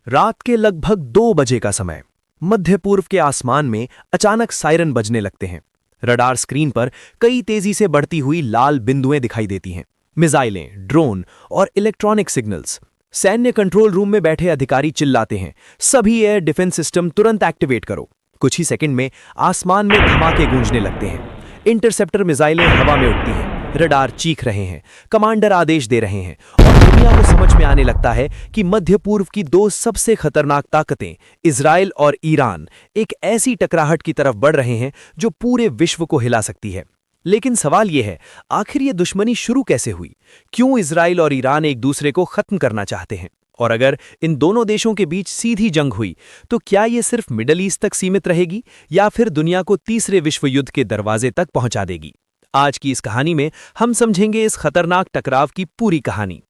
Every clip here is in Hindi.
रात के लगभग 2 बजे का समय। मध्य पूर्व के आसमान में अचानक सायरन बजने लगते हैं। रडार स्क्रीन पर कई तेजी से बढ़ती हुई लाल बिंदुएं दिखाई देती हैं। मिसाइलें, ड्रोन और इलेक्ट्रॉनिक सिग्नल्स। सैन्य कंट्रोल रूम में बैठे अधिकारी चिल्लाते हैं, सभी एयर डिफेंस सिस्टम तुरंत एक्टिवेट करो। कुछ ही सेकंड में आसमान में धमाके गूंजने लगते हैं। इंटरसेप्टर मिसाइलें हवा में उड़ती हैं, रडार चीख रहे हैं, कमांडर आदेश दे रहे हैं और दुनिया को समझ में आने लगता है कि मध्य पूर्व की दो सबसे खतरनाक ताकतें, इजराइल और ईरान, एक ऐसी टकराहट की तरफ बढ़ रहे हैं जो पूरे विश्व को हिला सकती है। लेकिन सवाल यह है, आखिर ये दुश्मनी शुरू कैसे हुई? क्यों इजराइल और ईरान एक दूसरे को खत्म करना चाहते हैं? और अगर इन दोनों देशों के बीच सीधी जंग हुई तो क्या ये सिर्फ मिडल ईस्ट तक सीमित रहेगी या फिर दुनिया को तीसरे विश्व युद्ध के दरवाजे तक पहुंचा देगी? आज की इस कहानी में हम समझेंगे इस खतरनाक टकराव की पूरी कहानी।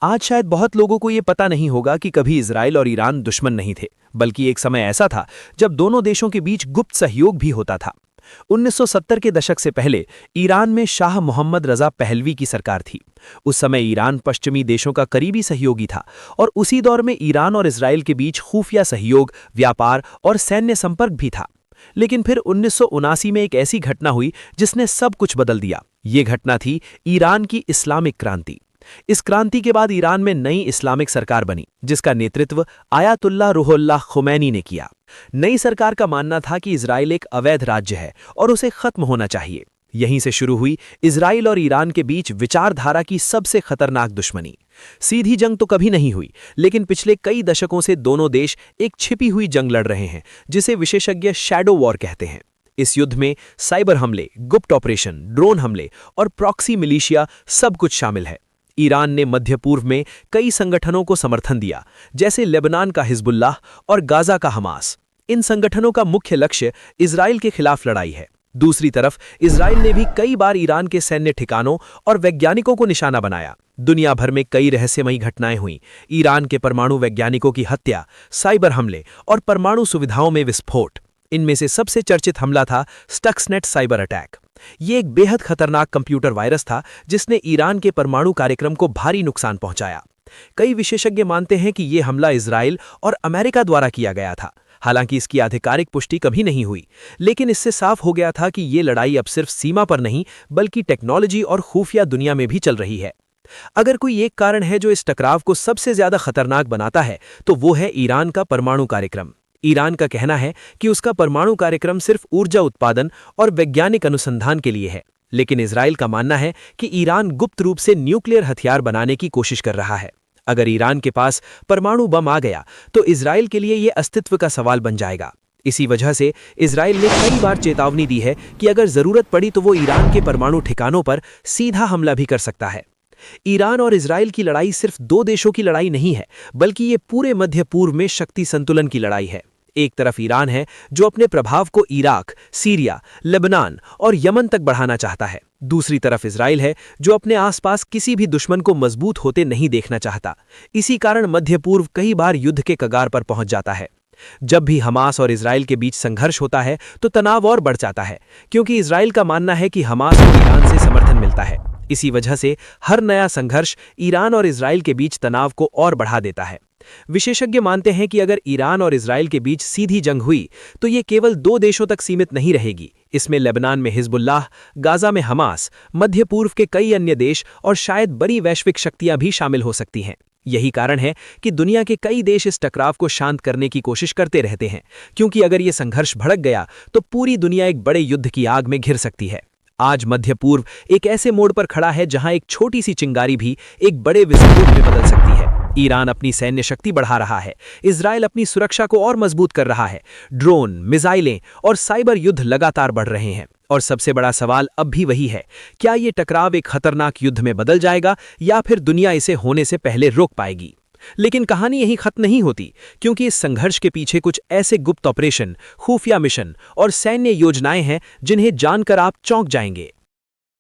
आज शायद बहुत लोगों को यह पता नहीं होगा कि कभी इजराइल और ईरान दुश्मन नहीं थे, बल्कि एक समय ऐसा था जब दोनों देशों के बीच गुप्त सहयोग भी होता था। 1970 के दशक से पहले ईरान में शाह मोहम्मद रजा पहलवी की सरकार थी। उस समय ईरान पश्चिमी देशों का करीबी सहयोगी था और उसी दौर में ईरान और इजराइल के बीच खुफिया सहयोग, व्यापार और सैन्य संपर्क भी था। लेकिन फिर 1979 में एक ऐसी घटना हुई जिसने सब कुछ बदल दिया। ये घटना थी ईरान की इस्लामिक क्रांति। इस क्रांति के बाद ईरान में नई इस्लामिक सरकार बनी, जिसका नेतृत्व आयतुल्लाह रूहुल्लाह खुमैनी ने किया। नई सरकार का मानना था कि इजराइल एक अवैध राज्य है और उसे खत्म होना चाहिए। यहीं से शुरू हुई इजराइल और ईरान के बीच विचारधारा की सबसे खतरनाक दुश्मनी। सीधी जंग तो कभी नहीं हुई, लेकिन पिछले कई दशकों से दोनों देश एक छिपी हुई जंग लड़ रहे हैं, जिसे विशेषज्ञ शैडो वॉर कहते हैं। इस युद्ध में साइबर हमले, गुप्त ऑपरेशन, ड्रोन हमले और प्रॉक्सी मिलिशिया सब कुछ शामिल है। ईरान ने मध्य पूर्व में कई संगठनों को समर्थन दिया, जैसे लेबनान का हिजबुल्लाह और गाजा का हमास। इन संगठनों का मुख्य लक्ष्य इजराइल के खिलाफ लड़ाई है। दूसरी तरफ इजराइल ने भी कई बार ईरान के सैन्य ठिकानों और वैज्ञानिकों को निशाना बनाया। दुनिया भर में कई रहस्यमयी घटनाएं हुईं। ईरान के परमाणु वैज्ञानिकों की हत्या, साइबर हमले और परमाणु सुविधाओं में विस्फोट। इनमें से सबसे चर्चित हमला था स्टक्सनेट साइबर अटैक। ये एक बेहद खतरनाक कंप्यूटर वायरस था जिसने ईरान के परमाणु कार्यक्रम को भारी नुकसान पहुंचाया। कई विशेषज्ञ मानते हैं कि यह हमला इजराइल और अमेरिका द्वारा किया गया था। हालांकि इसकी आधिकारिक पुष्टि कभी नहीं हुई, लेकिन इससे साफ हो गया था कि ये लड़ाई अब सिर्फ सीमा पर नहीं, बल्कि टेक्नोलॉजी और खुफिया दुनिया में भी चल रही है। अगर कोई एक कारण है जो इस टकराव को सबसे ज्यादा खतरनाक बनाता है, तो वो है ईरान का परमाणु कार्यक्रम। ईरान का कहना है कि उसका परमाणु कार्यक्रम सिर्फ ऊर्जा उत्पादन और वैज्ञानिक अनुसंधान के लिए है, लेकिन इजराइल का मानना है कि ईरान गुप्त रूप से न्यूक्लियर हथियार बनाने की कोशिश कर रहा है। अगर ईरान के पास परमाणु बम आ गया तो इजराइल के लिए यह अस्तित्व का सवाल बन जाएगा। इसी वजह से इजराइल ने कई बार चेतावनी दी है कि अगर जरूरत पड़ी तो वो ईरान के परमाणु ठिकानों पर सीधा हमला भी कर सकता है। ईरान और इजराइल की लड़ाई सिर्फ दो देशों की लड़ाई नहीं है, बल्कि ये पूरे मध्य पूर्व में शक्ति संतुलन की लड़ाई है। एक तरफ ईरान है जो अपने प्रभाव को इराक, सीरिया, लेबनान और यमन तक बढ़ाना चाहता है। दूसरी तरफ इजराइल है जो अपने आसपास किसी भी दुश्मन को मजबूत होते नहीं देखना चाहता। इसी कारण मध्य पूर्व कई बार युद्ध के कगार पर पहुंच जाता है। जब भी हमास और इजराइल के बीच संघर्ष होता है तो तनाव और बढ़ जाता है, क्योंकि इजराइल का मानना है कि हमास को ईरान से समर्थन मिलता है। इसी वजह से हर नया संघर्ष ईरान और इजराइल के बीच तनाव को और बढ़ा देता है। विशेषज्ञ मानते हैं कि अगर ईरान और इजराइल के बीच सीधी जंग हुई तो ये केवल दो देशों तक सीमित नहीं रहेगी। इसमें लेबनान में हिजबुल्लाह, गाजा में हमास, मध्य पूर्व के कई अन्य देश और शायद बड़ी वैश्विक शक्तियां भी शामिल हो सकती हैं। यही कारण है कि दुनिया के कई देश इस टकराव को शांत करने की कोशिश करते रहते हैं, क्योंकि अगर ये संघर्ष भड़क गया तो पूरी दुनिया एक बड़े युद्ध की आग में घिर सकती है। आज मध्य पूर्व एक ऐसे मोड़ पर खड़ा है जहां एक छोटी सी चिंगारी भी एक बड़े विस्फोट में बदल सकती है। ईरान अपनी सैन्य शक्ति बढ़ा रहा है, इजराइल अपनी सुरक्षा को और मजबूत कर रहा है, ड्रोन, मिसाइलें और साइबर युद्ध लगातार बढ़ रहे हैं। और सबसे बड़ा सवाल अब भी वही है, क्या ये टकराव एक खतरनाक युद्ध में बदल जाएगा या फिर दुनिया इसे होने से पहले रोक पाएगी? लेकिन कहानी यहीं खत्म नहीं होती, क्योंकि इस संघर्ष के पीछे कुछ ऐसे गुप्त ऑपरेशन, खुफिया मिशन और सैन्य योजनाएं हैं जिन्हें जानकर आप चौंक जाएंगे।